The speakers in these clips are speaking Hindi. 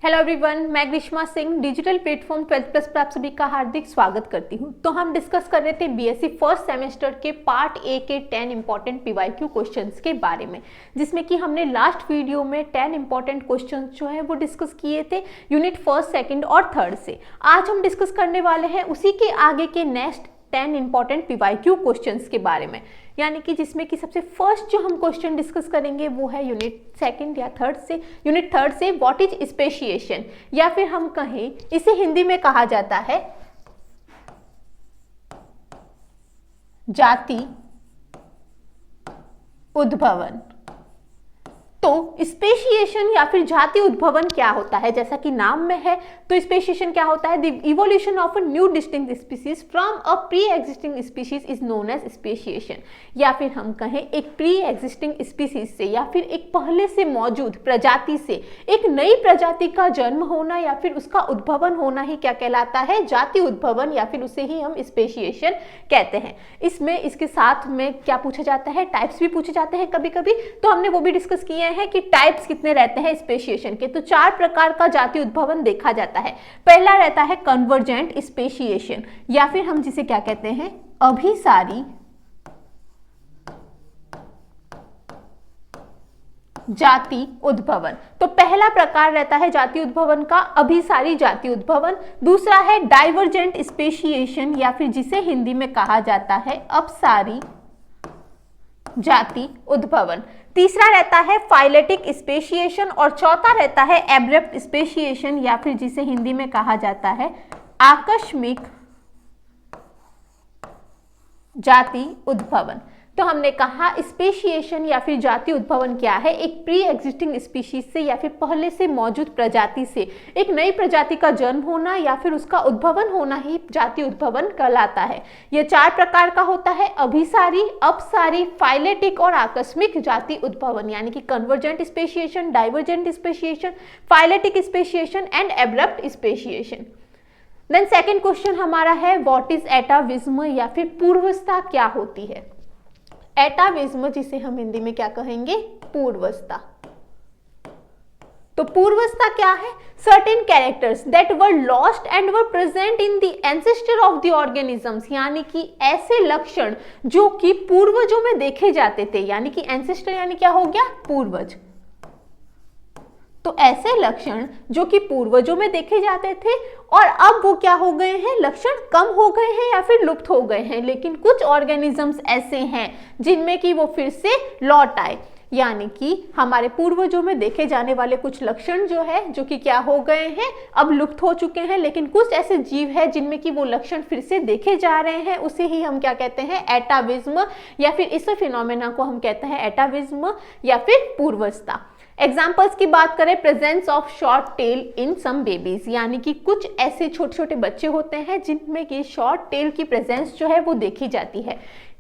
हेलो एवरीवन, मैं Grishma Singh digital platform 12 plus पर आप सभी का हार्दिक स्वागत करती हूं। तो हम डिस्कस कर रहे थे बीएससी फर्स्ट सेमेस्टर के पार्ट ए के 10 इंपॉर्टेंट पीवाईक्यू क्वेश्चंस के बारे में, जिसमें कि हमने लास्ट वीडियो में 10 इंपॉर्टेंट क्वेश्चंस जो है वो डिस्कस किए थे यूनिट फर्स्ट, सेकंड और थर्ड से। आज हम डिस्कस करने वाले हैं उसी के आगे के नेक्स्ट 10 इंपॉर्टेंट पीवाईक्यू क्वेश्चंस के बारे में, यानी कि जिसमें कि सबसे फर्स्ट जो हम क्वेश्चन डिस्कस करेंगे वो है यूनिट सेकंड या थर्ड से, यूनिट थर्ड से व्हाट इज स्पेशिएशन, या फिर हम कहें इसे हिंदी में कहा जाता है जाति उद्भवन। तो स्पेशिएशन या फिर जाति उद्भवन क्या होता है, जैसा कि नाम में है, तो स्पेशिएशन क्या होता है, the evolution of a new distinct species from a pre existing species is known as speciation. या फिर हम कहें एक प्री एग्जिस्टिंग स्पीशीज से या फिर एक पहले से मौजूद प्रजाति से एक नई प्रजाति का जन्म होना या फिर उसका उद्भवन होना ही क्या कहलाता है, जाति उद्भवन, या फिर उसे ही हम स्पेशिएशन कहते हैं। इसमें इसके साथ में क्या पूछा जाता है, टाइप्स भी पूछे जाते हैं कभी कभी, तो हमने वो भी डिस्कस किए हैं कि टाइप्स कितने रहते हैं स्पेशिएशन के। तो 4 प्रकार का जाति उद्भवन देखा जाता है। पहला रहता है कन्वर्जेंट स्पेशिएशन, या फिर हम जिसे क्या कहते हैं अभिसारी जाति उद्भवन। तो पहला प्रकार रहता है जाति उद्भवन का अभिसारी जाति उद्भवन। दूसरा है डाइवर्जेंट स्पेशिएशन, या फिर जिसे हिंदी में कहा जाता है अपसारी जाति उद्भवन। तीसरा रहता है फाइलेटिक स्पेशिएशन और चौथा रहता है एब्रप्ट स्पेशिएशन, या फिर जिसे हिंदी में कहा जाता है आकस्मिक जाति उद्भवन। तो हमने कहा स्पेशिएशन या फिर जाति उद्भवन क्या है, एक प्री एग्जिस्टिंग स्पीशीज से या फिर पहले से मौजूद प्रजाति से एक नई प्रजाति का जन्म होना या फिर उसका उद्भवन होना ही जाति उद्भवन कहलाता है। यह 4 प्रकार का होता है, अभिसारी, अपसारी, फाइलेटिक और आकस्मिक जाति उद्भवन, यानी कि convergent speciation, divergent speciation, phyletic speciation and abrupt speciation. Then second question हमारा है व्हाट इज एटाविज्म, या फिर पूर्वस्था क्या होती है। एटाविज्म जिसे हम हिंदी में क्या कहेंगे, पूर्वस्था। तो पूर्वस्था क्या है, certain characters that were lost and were present in the ancestor of the organisms, यानी कि ऐसे लक्षण जो कि पूर्वजों में देखे जाते थे, यानी कि एंसेस्टर यानी क्या हो गया, पूर्वज। तो ऐसे लक्षण जो कि पूर्वजों में देखे जाते थे और अब वो क्या हो गए हैं, लक्षण कम हो गए हैं या फिर लुप्त हो गए हैं, लेकिन कुछ ऑर्गेनिजम्स ऐसे हैं जिनमें कि वो फिर से लौट आए, यानी कि हमारे पूर्वजों में देखे जाने वाले कुछ लक्षण जो है जो कि क्या हो गए हैं, अब लुप्त हो चुके हैं, लेकिन कुछ ऐसे जीव हैं जिनमें कि वो लक्षण फिर से देखे जा रहे हैं, उसे ही हम क्या कहते हैं, एटाविज्म, या फिर इस फिनोमेना को हम कहते हैं एटाविज्म या फिर पूर्वस्था। एग्जाम्पल्स की बात करें, presence of short tail in some babies, यानी कि कुछ ऐसे छोटे छोटे बच्चे होते हैं जिनमें कि शॉर्ट टेल की प्रेजेंस जो है वो देखी जाती है।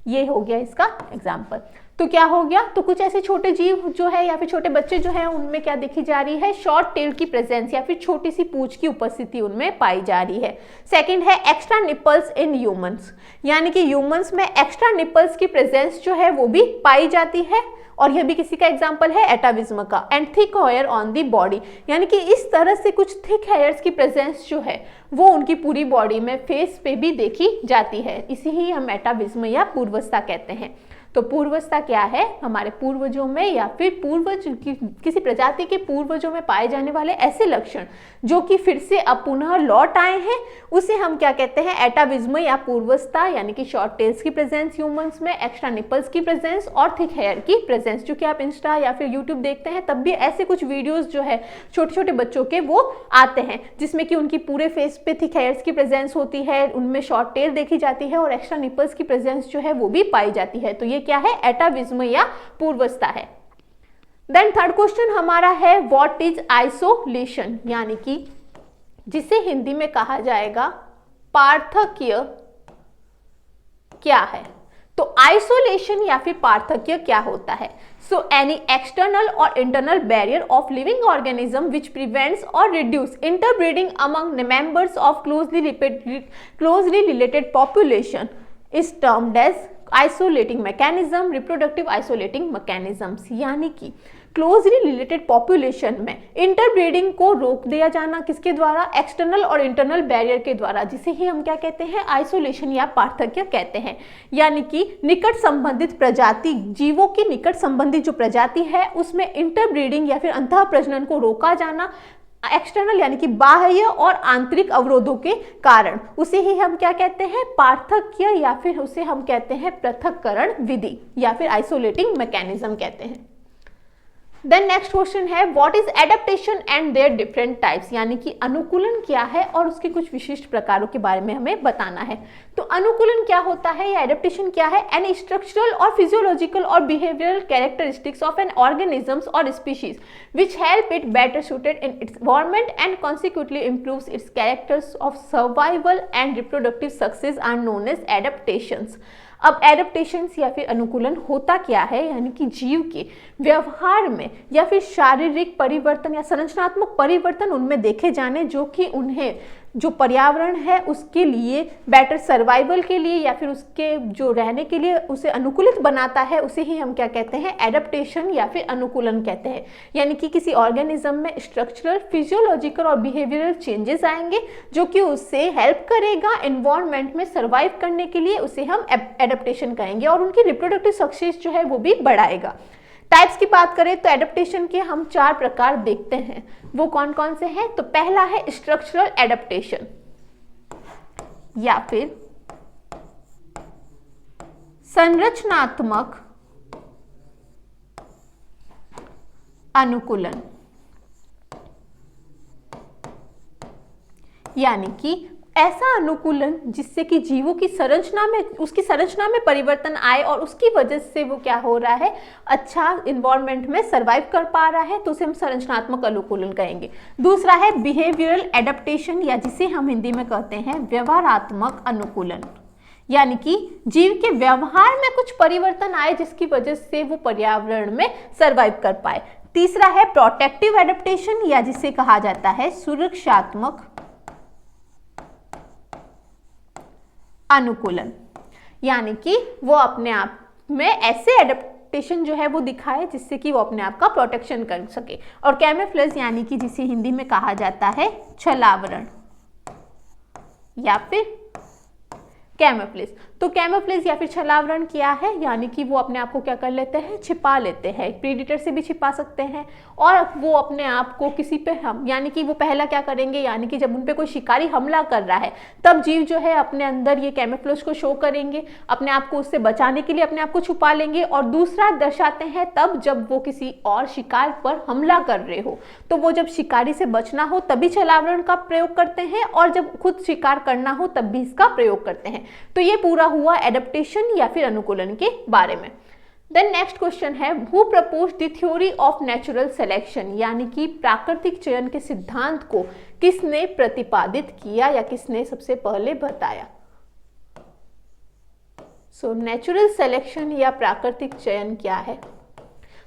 ये हो गया इसका एग्जाम्पल। तो क्या हो गया, तो कुछ ऐसे छोटे जीव जो है या फिर छोटे बच्चे जो है उनमें क्या देखी जा रही है, शॉर्ट टेल की प्रेजेंस या फिर छोटी सी पूंछ की उपस्थिति उनमें पाई जा रही है। सेकंड है एक्स्ट्रा निपल्स इन ह्यूमंस, यानी कि ह्यूमंस में एक्स्ट्रा निपल्स की प्रेजेंस जो है वो भी पाई जाती है, और यह भी किसी का एग्जाम्पल है एटाविज्म का। And thick hair on the body, यानी कि इस तरह से कुछ थिक हेयर्स की प्रेजेंस जो है वो उनकी पूरी बॉडी में, फेस पे भी देखी जाती है, इसी ही हम एटाविज्म या पूर्वस्था कहते हैं। तो पूर्वस्था क्या है, हमारे पूर्वजों में या फिर पूर्वज किसी प्रजाति के पूर्वजों में पाए जाने वाले ऐसे लक्षण जो कि फिर से अब पुनः लौट आए हैं, उसे हम क्या कहते हैं, एटाविज्म या पूर्वस्था, यानी कि शॉर्ट टेल्स की प्रेजेंस ह्यूमंस में, एक्स्ट्रा निपल्स की प्रेजेंस और थिक हेयर की प्रेजेंस। जो कि आप इंस्टा या फिर यूट्यूब देखते हैं तब भी ऐसे कुछ वीडियोस जो है छोटे छोटे बच्चों के वो आते हैं जिसमें कि उनकी पूरे फेस पे थिक हेयर्स की प्रेजेंस होती है, उनमें शॉर्ट टेल देखी जाती है और एक्स्ट्रा निपल्स की प्रेजेंस जो है वो भी पाई जाती है। तो ये क्या है, एटाविज्म या पूर्वस्था है। देन थर्ड क्वेश्चन हमारा है व्हाट इज आइसोलेशन, यानी कि जिसे हिंदी में कहा जाएगा पार्थक्य क्या है। तो आइसोलेशन या फिर पार्थक्य क्या होता है, सो एनी एक्सटर्नल और internal barrier of living organism which prevents और reduce interbreeding among members of closely related population is termed as isolating mechanism, reproductive isolating mechanisms, यानी कि क्लोजली रिलेटेड पॉपुलेशन में इंटरब्रीडिंग को रोक दिया जाना किसके द्वारा, एक्सटर्नल और इंटरनल बैरियर के द्वारा, जिसे ही हम क्या कहते हैं, आइसोलेशन या पार्थक्य कहते हैं। यानी कि निकट संबंधित प्रजाति, जीवों की निकट संबंधित जो प्रजाति है उसमें इंटरब्रीडिंग या फिर अंतः प्रजनन को रोका जाना एक्सटर्नल यानी कि बाह्य और आंतरिक अवरोधों के कारण, उसे ही हम क्या कहते हैं, पार्थक्य या फिर उसे हम कहते हैं पृथक्करण विधि या फिर आइसोलेटिंग मैकेनिज्म कहते हैं। देन नेक्स्ट क्वेश्चन है what is adaptation and their different types, यानी कि अनुकूलन क्या है और उसके कुछ विशिष्ट प्रकारों के बारे में हमें बताना है। तो अनुकूलन क्या होता है या एडेप्टेशन क्या है, एन स्ट्रक्चरल और फिजियोलॉजिकल और behavioural characteristics of an organisms और species which help it better suited in its environment and consequently improves its characters of survival and reproductive success are known as adaptations। अब एडेप्टेशंस या फिर अनुकूलन होता क्या है, यानी कि जीव के व्यवहार में या फिर शारीरिक परिवर्तन या संरचनात्मक परिवर्तन उनमें देखे जाने जो कि उन्हें जो पर्यावरण है उसके लिए बेटर सर्वाइवल के लिए या फिर उसके जो रहने के लिए उसे अनुकूलित बनाता है, उसे ही हम क्या कहते हैं, एडेप्टेशन या फिर अनुकूलन कहते हैं। यानी कि किसी ऑर्गेनिज्म में स्ट्रक्चरल, फिजियोलॉजिकल और बिहेवियरल चेंजेस आएंगे जो कि उससे हेल्प करेगा एनवायरनमेंट में सर्वाइव करने के लिए, उसे हम एडेप्टेशन कहेंगे और उनकी रिप्रोडक्टिव सक्सेस जो है वो भी बढ़ाएगा। टाइप्स की बात करें तो एडेप्टेशन के हम 4 प्रकार देखते हैं, वो कौन कौन से हैं। तो पहला है स्ट्रक्चरल एडेप्टेशन या फिर संरचनात्मक अनुकूलन, यानी कि ऐसा अनुकूलन जिससे कि जीवों की संरचना में, उसकी संरचना में परिवर्तन आए और उसकी वजह से वो क्या हो रहा है, अच्छा इन्वायरमेंट में सरवाइव कर पा रहा है, तो उसे हम संरचनात्मक अनुकूलन कहेंगे। दूसरा है बिहेवियरल एडेप्टेशन या जिसे हम हिंदी में कहते हैं व्यवहारात्मक अनुकूलन, यानी कि जीव के व्यवहार में कुछ परिवर्तन आए जिसकी वजह से वो पर्यावरण में सरवाइव कर पाए। तीसरा है प्रोटेक्टिव एडेप्टेशन या जिसे कहा जाता है सुरक्षात्मक अनुकूलन, यानी कि वो अपने आप में ऐसे एडेप्टेशन जो है वो दिखाए जिससे कि वो अपने आप का प्रोटेक्शन कर सके। और कैमोफ्लेज यानी कि जिसे हिंदी में कहा जाता है छलावरण या फिर कैमोफ्लेज। तो कैमोफ्लेज या फिर छलावरण क्या है, यानी कि वो अपने आप को क्या कर लेते हैं, छिपा लेते हैं, प्रीडेटर से भी छिपा सकते हैं और वो अपने आप को किसी पे हम, यानी कि वो पहला क्या करेंगे, यानी कि जब उन पे कोई शिकारी हमला कर रहा है तब जीव जो है अपने अंदर ये कैमोफ्लेज को शो करेंगे, अपने आप को उससे बचाने के लिए अपने आप को छुपा लेंगे। और दूसरा दर्शाते हैं तब जब वो किसी और शिकार पर हमला कर रहे हो, तो वो जब शिकारी से बचना हो तभी छलावरण का प्रयोग करते हैं और जब खुद शिकार करना हो तब भी इसका प्रयोग करते हैं। तो ये पूरा हुआ एडेप्टेशन या फिर अनुकूलन के बारे में। देन नेक्स्ट क्वेश्चन है who proposed the theory of natural selection, यानी कि प्राकृतिक चयन के सिद्धांत को किसने प्रतिपादित किया या किसने सबसे पहले बताया। सो नेचुरल सिलेक्शन या प्राकृतिक चयन क्या है।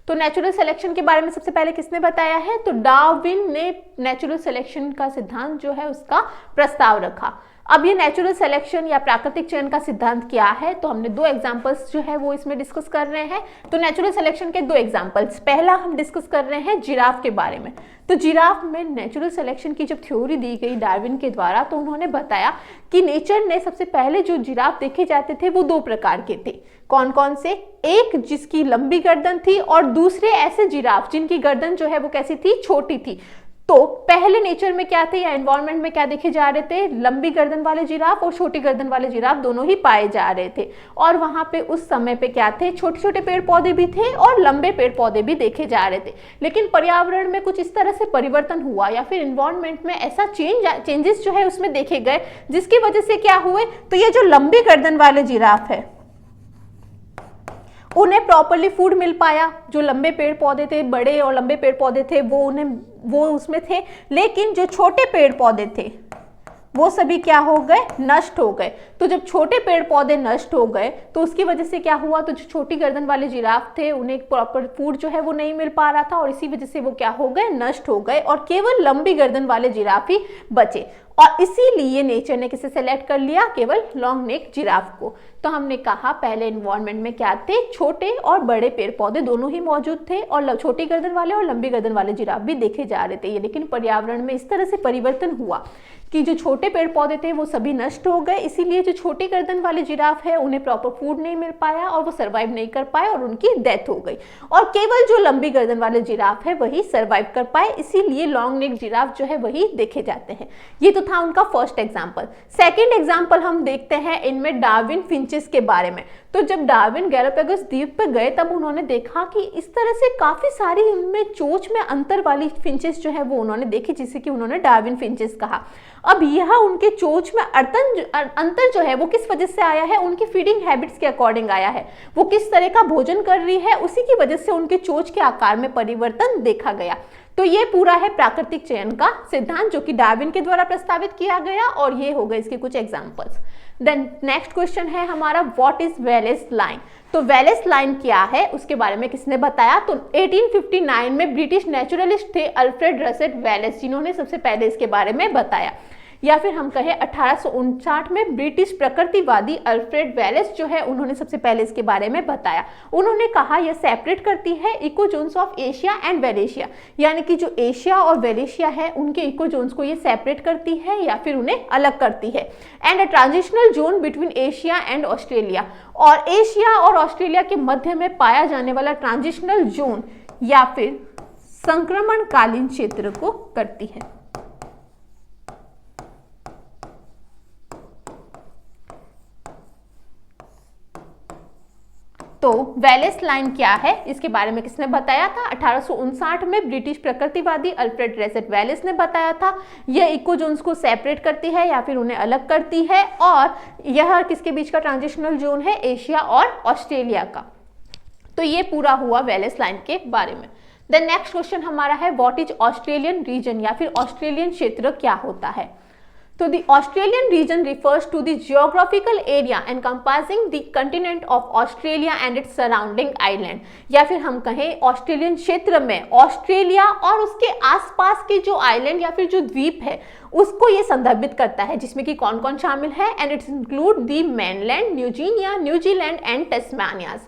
तो नेचुरल सिलेक्शन के बारे में सबसे पहले किसने बताया है, तो डार्विन ने नेचुरल सिलेक्शन का सिद्धांत जो है उसका प्रस्ताव रखा। अब ये नेचुरल सिलेक्शन या प्राकृतिक चयन का सिद्धांत क्या है, तो हमने 2 एग्जांपल्स जो है वो इसमें डिस्कस कर रहे हैं। तो नेचुरल सिलेक्शन के 2 एग्जांपल्स, पहला हम डिस्कस कर रहे हैं जिराफ के बारे में। तो जिराफ में नेचुरल सिलेक्शन की जब थ्योरी दी गई डार्विन के द्वारा, तो उन्होंने बताया कि नेचर ने सबसे पहले जो जिराफ देखे जाते थे वो 2 प्रकार के थे। कौन कौन से, एक जिसकी लंबी गर्दन थी और दूसरे ऐसे जिराफ जिनकी गर्दन जो है वो कैसी थी, छोटी थी। तो पहले नेचर में क्या थे या एनवायरनमेंट में क्या देखे जा रहे थे, लंबी गर्दन वाले जिराफ और छोटी गर्दन वाले जिराफ दोनों ही पाए जा रहे थे। और वहां पे उस समय पे क्या थे, छोटे छोटे पेड़ पौधे भी थे और लंबे पेड़ पौधे भी देखे जा रहे थे। लेकिन पर्यावरण में कुछ इस तरह से परिवर्तन हुआ या फिर एनवायरनमेंट में ऐसा चेंजेस जो है उसमें देखे गए जिसकी वजह से क्या हुए, तो ये जो लंबी गर्दन वाले जिराफ है उन्हें प्रॉपरली फूड मिल पाया। जो लंबे पेड़ पौधे थे, बड़े और लंबे पेड़ पौधे थे, वो उसमें थे। लेकिन जो छोटे पेड़ पौधे थे वो सभी क्या हो गए, नष्ट हो गए। तो जब छोटे पेड़ पौधे नष्ट हो गए तो उसकी वजह से क्या हुआ, तो जो छोटी गर्दन वाले जिराफ थे उन्हें प्रॉपर फूड जो है वो नहीं मिल पा रहा था और इसी वजह से वो क्या हो गए, नष्ट हो गए और केवल लंबी गर्दन वाले जिराफ ही बचे। और इसीलिए नेचर ने किसे सेलेक्ट कर लिया, केवल लॉन्ग नेक जिराफ को। तो हमने कहा पहले एनवायरनमेंट में क्या थे, छोटे और बड़े पेड़ पौधे दोनों ही मौजूद थे और छोटी गर्दन वाले और लंबी गर्दन वाले जिराफ भी देखे जा रहे थे। लेकिन पर्यावरण में इस तरह से परिवर्तन हुआ कि जो छोटे पेड़ पौधे थे वो सभी नष्ट हो गए, इसीलिए जो छोटी गर्दन वाले जिराफ है उन्हें प्रॉपर फूड नहीं मिल पाया और वो सर्वाइव नहीं कर पाए और उनकी डेथ हो गई, और केवल जो लंबी गर्दन वाले जिराफ है वही सर्वाइव कर पाए, इसीलिए लॉन्ग नेक जिराफ जो है वही देखे जाते हैं। ये तो था उनका फर्स्ट एग्जाम्पल। सेकेंड एग्जाम्पल हम देखते हैं इनमें डार्विन फिंचेस के बारे में। तो जब डार्विन गैलापागोस द्वीप पर गए तब उन्होंने देखा कि इस तरह से काफी सारी इनमें चोंच में अंतर वाली फिंचेस जो है वो उन्होंने देखी, जिसे कि उन्होंने डार्विन फिंचेस कहा। अब यह उनके चोंच में अंतर जो है वो किस वजह से आया है, उनकी फीडिंग हैबिट्स के अकॉर्डिंग आया है। वो किस तरह का भोजन कर रही है उसी की वजह से उनके चोंच के आकार में परिवर्तन देखा गया। तो ये पूरा है प्राकृतिक चयन का सिद्धांत जो कि डार्विन के द्वारा प्रस्तावित किया गया, और ये हो गए इसके कुछ एग्जांपल्स। देन नेक्स्ट क्वेश्चन है हमारा, व्हाट इज वेलेस लाइन। तो वेलेस लाइन क्या है उसके बारे में किसने बताया, तो 1859 में ब्रिटिश नेचुरलिस्ट थे अल्फ्रेड रसेट वेलेस, जिन्होंने सबसे पहले इसके बारे में बताया। या फिर हम कहें 1859 में ब्रिटिश प्रकृतिवादी अल्फ्रेड वेलेस जो है उन्होंने सबसे पहले इसके बारे में बताया। उन्होंने कहा यह सेपरेट करती है इकोजोन्स ऑफ एशिया एंड वेलेशिया, यानी कि जो एशिया और वेलेशिया है उनके इकोजोन्स को ये सेपरेट करती है या फिर उन्हें अलग करती है। And a transitional zone between Asia and Australia, और एशिया और ऑस्ट्रेलिया के मध्य में पाया जाने वाला ट्रांजिशनल जोन या फिर संक्रमणकालीन क्षेत्र को करती है। तो वेलेस लाइन क्या है इसके बारे में किसने बताया था, 1859 में ब्रिटिश प्रकृतिवादी अल्फ्रेड रसेट वेलेस ने बताया था। यह इकोजोन्स को सेपरेट करती है या फिर उन्हें अलग करती है, और यह किसके बीच का ट्रांजिशनल जोन है, एशिया और ऑस्ट्रेलिया का। तो ये पूरा हुआ वेलेस लाइन के बारे में। देन नेक्स्ट क्वेश्चन हमारा है, व्हाट इज ऑस्ट्रेलियन रीजन, या फिर ऑस्ट्रेलियन क्षेत्र क्या होता है। तो the Australian region refers to the geographical area encompassing the continent of Australia and its surrounding island, या फिर हम कहें ऑस्ट्रेलियन क्षेत्र में ऑस्ट्रेलिया और उसके आसपास के जो आइलैंड या फिर जो द्वीप है उसको ये संदर्भित करता है, जिसमें कि कौन कौन शामिल है, and its include the mainland, New Guinea, New Zealand and Tasmanias.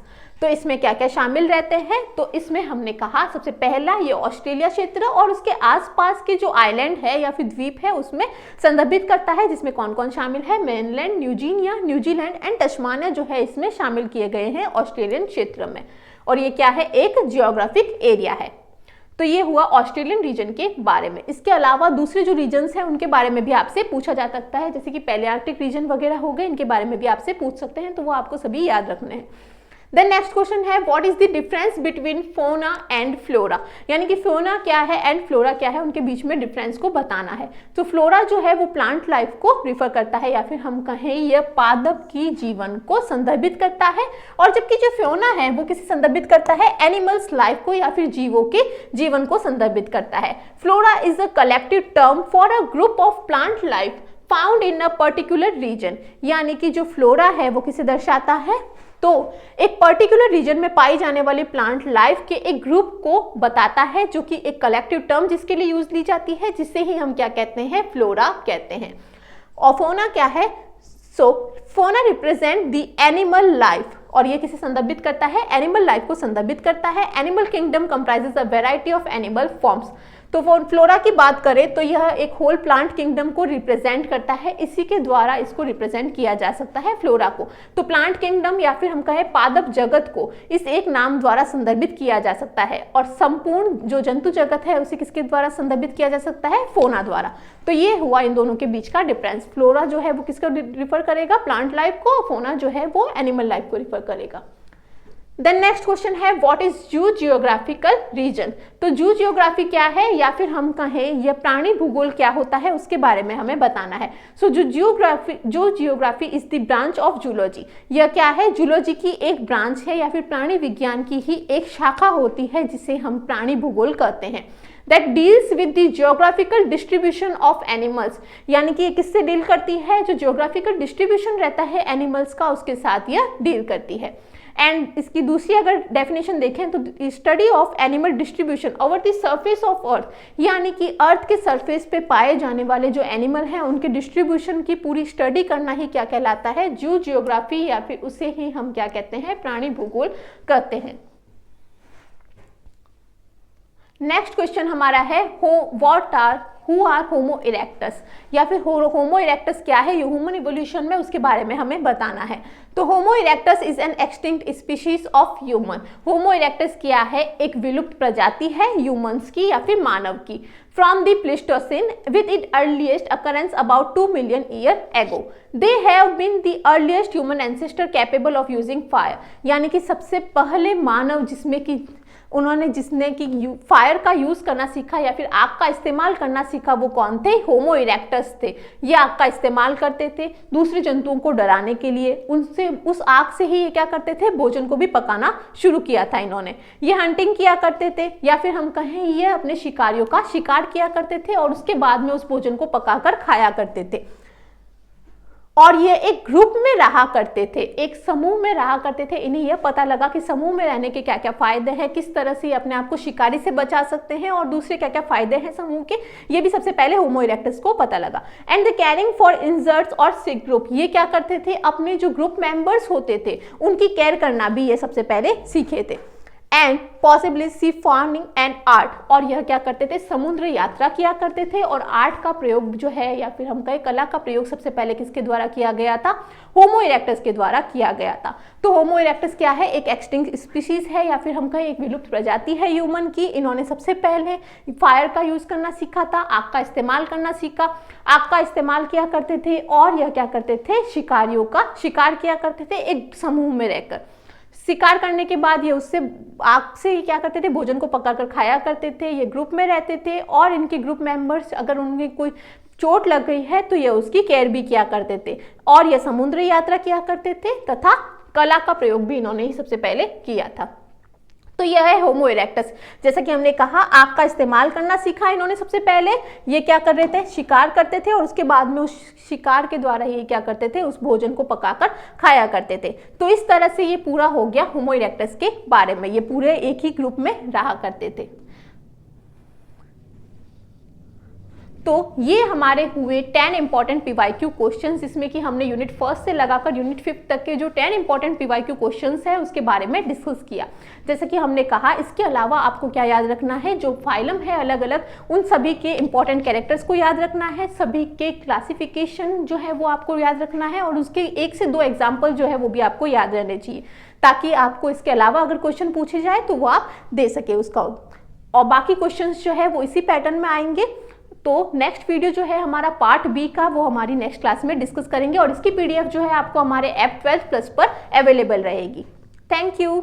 तो इसमें क्या क्या शामिल रहते हैं, तो इसमें हमने कहा सबसे पहला ये ऑस्ट्रेलिया क्षेत्र और उसके आसपास के जो आइलैंड है या फिर द्वीप है उसमें संदर्भित करता है, जिसमें कौन कौन शामिल है, mainland, New Guinea, New Zealand and Tasmania जो है इसमें शामिल किए गए हैं ऑस्ट्रेलियन क्षेत्र में। और ये क्या है, एक जियोग्राफिक एरिया है। तो ये हुआ ऑस्ट्रेलियन रीजन के बारे में। इसके अलावा दूसरे जो रीजन्स हैं उनके बारे में भी आपसे पूछा जा सकता है, जैसे कि पैलियार्कटिक रीजन वगैरह हो गए, इनके बारे में भी आपसे पूछ सकते हैं, तो वो आपको सभी याद रखने हैं। देन नेक्स्ट क्वेश्चन है, what is the difference between फोना एंड फ्लोरा, यानी कि फोना क्या है एंड फ्लोरा क्या है, उनके बीच में डिफरेंस को बताना है। तो फ्लोरा जो है वो प्लांट लाइफ को रिफर करता है, या फिर हम कहें यह पादप की जीवन को संदर्भित करता है, और जबकि जो फ्योना है वो किसे संदर्भित करता है, एनिमल्स लाइफ को या फिर जीवों के जीवन को संदर्भित करता है। Flora is a collective term for a group of plant life found in a particular region, यानी कि जो फ्लोरा है वो किसे दर्शाता है, तो एक पर्टिकुलर रीजन में पाई जाने वाली प्लांट लाइफ के एक ग्रुप को बताता है, जो कि एक कलेक्टिव टर्म जिसके लिए यूज ली जाती है, जिससे ही हम क्या कहते हैं, फ्लोरा कहते हैं। और फोना क्या है, सो फोना रिप्रेजेंट द एनिमल लाइफ, और ये किसे संदर्भित करता है, एनिमल लाइफ को संदर्भित करता है। Animal kingdom comprises a variety of animal forms. तो फ्लोरा की बात करें तो यह एक होल प्लांट किंगडम को रिप्रेजेंट करता है, इसी के द्वारा इसको रिप्रेजेंट किया जा सकता है फ्लोरा को। तो प्लांट किंगडम या फिर हम कहें पादप जगत को इस एक नाम द्वारा संदर्भित किया जा सकता है, और संपूर्ण जो जंतु जगत है उसे किसके द्वारा संदर्भित किया जा सकता है, फोना द्वारा। तो ये हुआ इन दोनों के बीच का डिफरेंस। फ्लोरा जो है वो किसको रिफर करेगा, प्लांट लाइफ को, फोना जो है वो एनिमल लाइफ को रिफर करेगा। देन नेक्स्ट क्वेश्चन है, व्हाट इज जू जियोग्राफिकल रीजन। तो जू जियोग्राफी क्या है, या फिर हम कहें यह प्राणी भूगोल क्या होता है उसके बारे में हमें बताना है। सो जो geography is the branch of zoology. यह क्या है, जूलॉजी की एक ब्रांच है या फिर प्राणी विज्ञान की ही एक शाखा होती है, जिसे हम प्राणी भूगोल कहते हैं। That deals with the geographical distribution of animals, यानी कि ये किससे डील करती है, जो जियोग्राफिकल डिस्ट्रीब्यूशन रहता है एनिमल्स का उसके साथ यह डील करती है। एंड इसकी दूसरी अगर डेफिनेशन देखें तो study of animal distribution over the surface of earth, यानी कि अर्थ के सरफेस पे पाए जाने वाले जो एनिमल हैं उनके डिस्ट्रीब्यूशन की पूरी स्टडी करना ही क्या कहलाता है, जू जियोग्राफी, या फिर उसे ही हम क्या कहते हैं, प्राणी भूगोल कहते हैं। नेक्स्ट क्वेश्चन हमारा है हु आर होमो इरेक्टस, या फिर होमो इरेक्टस क्या है, ये ह्यूमन इवोल्यूशन में उसके बारे में हमें बताना है। तो Homo erectus is an extinct species of human. Homo erectus क्या है, एक विलुप्त प्रजाति है ह्यूमंस की या फिर मानव की। From the Pleistocene with it earliest occurrence about 2 million year ago. They have been the earliest human ancestor capable of using fire, यानी कि सबसे पहले मानव जिसने कि फायर का यूज करना सीखा या फिर आग का इस्तेमाल करना सीखा, वो कौन थे, होमो इरेक्टस थे। ये आग का इस्तेमाल करते थे दूसरे जंतुओं को डराने के लिए, उस आग से ही ये क्या करते थे, भोजन को भी पकाना शुरू किया था इन्होंने। ये हंटिंग किया करते थे, या फिर हम कहें ये अपने शिकारियों का शिकार किया करते थे और उसके बाद में उस भोजन को पकाकर खाया करते थे। और ये एक ग्रुप में रहा करते थे, एक समूह में रहा करते थे। इन्हें यह पता लगा कि समूह में रहने के क्या क्या फायदे हैं, किस तरह से अपने आप को शिकारी से बचा सकते हैं और दूसरे क्या क्या फायदे हैं समूह के, ये भी सबसे पहले होमो इरेक्टस को पता लगा। एंड द केयरिंग फॉर इंजर्ट्स और सिक ग्रुप, ये क्या करते थे, अपने जो ग्रुप मेंबर्स होते थे उनकी केयर करना भी ये सबसे पहले सीखे थे। And possibly sea farming and art, और यह क्या करते थे, समुद्र यात्रा किया करते थे। और आर्ट का प्रयोग जो है या फिर हम कहें कला का प्रयोग सबसे पहले किसके द्वारा किया गया था, होमो इरेक्टस के द्वारा किया गया था। तो होमो इरेक्टस क्या है, एक एक्सटिंक्ट स्पीशीज है या फिर हम कहें एक विलुप्त प्रजाति है ह्यूमन की। इन्होंने सबसे पहले फायर का यूज करना सीखा था, आग का इस्तेमाल करना सीखा, आग का इस्तेमाल किया करते थे और यह क्या करते थे, शिकारियों का शिकार किया करते थे एक समूह में रहकर। शिकार करने के बाद ये उससे आग से क्या करते थे, भोजन को पकाकर खाया करते थे। ये ग्रुप में रहते थे और इनके ग्रुप मेंबर्स अगर उनमें कोई चोट लग गई है तो ये उसकी केयर भी किया करते थे। और ये समुद्र यात्रा किया करते थे तथा कला का प्रयोग भी इन्होंने ही सबसे पहले किया था। तो यह है होमो इरेक्टस। जैसा कि हमने कहा आग का इस्तेमाल करना सीखा इन्होंने सबसे पहले। ये क्या कर रहे थे, शिकार करते थे और उसके बाद में उस शिकार के द्वारा ये क्या करते थे, उस भोजन को पकाकर खाया करते थे। तो इस तरह से ये पूरा हो गया होमो इरेक्टस के बारे में। ये पूरे एक ही ग्रुप में रहा करते थे। तो ये हमारे हुए 10 इंपॉर्टेंट पीवाईक्यू क्वेश्चंस, जिसमें कि हमने यूनिट 1 से लगाकर यूनिट 5 तक के जो 10 इंपॉर्टेंट पीवाईक्यू क्वेश्चंस है उसके बारे में डिस्कस किया। जैसे कि हमने कहा इसके अलावा आपको क्या याद रखना है, जो फाइलम है अलग अलग उन सभी के इंपॉर्टेंट कैरेक्टर्स को याद रखना है, सभी के क्लासिफिकेशन जो है वो आपको याद रखना है और उसके 1 से 2 एग्जाम्पल जो है वो भी आपको याद रहने चाहिए, ताकि आपको इसके अलावा अगर क्वेश्चन पूछे जाए तो वो आप दे सके उसका। और बाकी क्वेश्चंस जो है वो इसी पैटर्न में आएंगे। तो नेक्स्ट वीडियो जो है हमारा पार्ट बी का, वो हमारी नेक्स्ट क्लास में डिस्कस करेंगे और इसकी पीडीएफ जो है आपको हमारे ऐप 12+ पर अवेलेबल रहेगी। Thank you.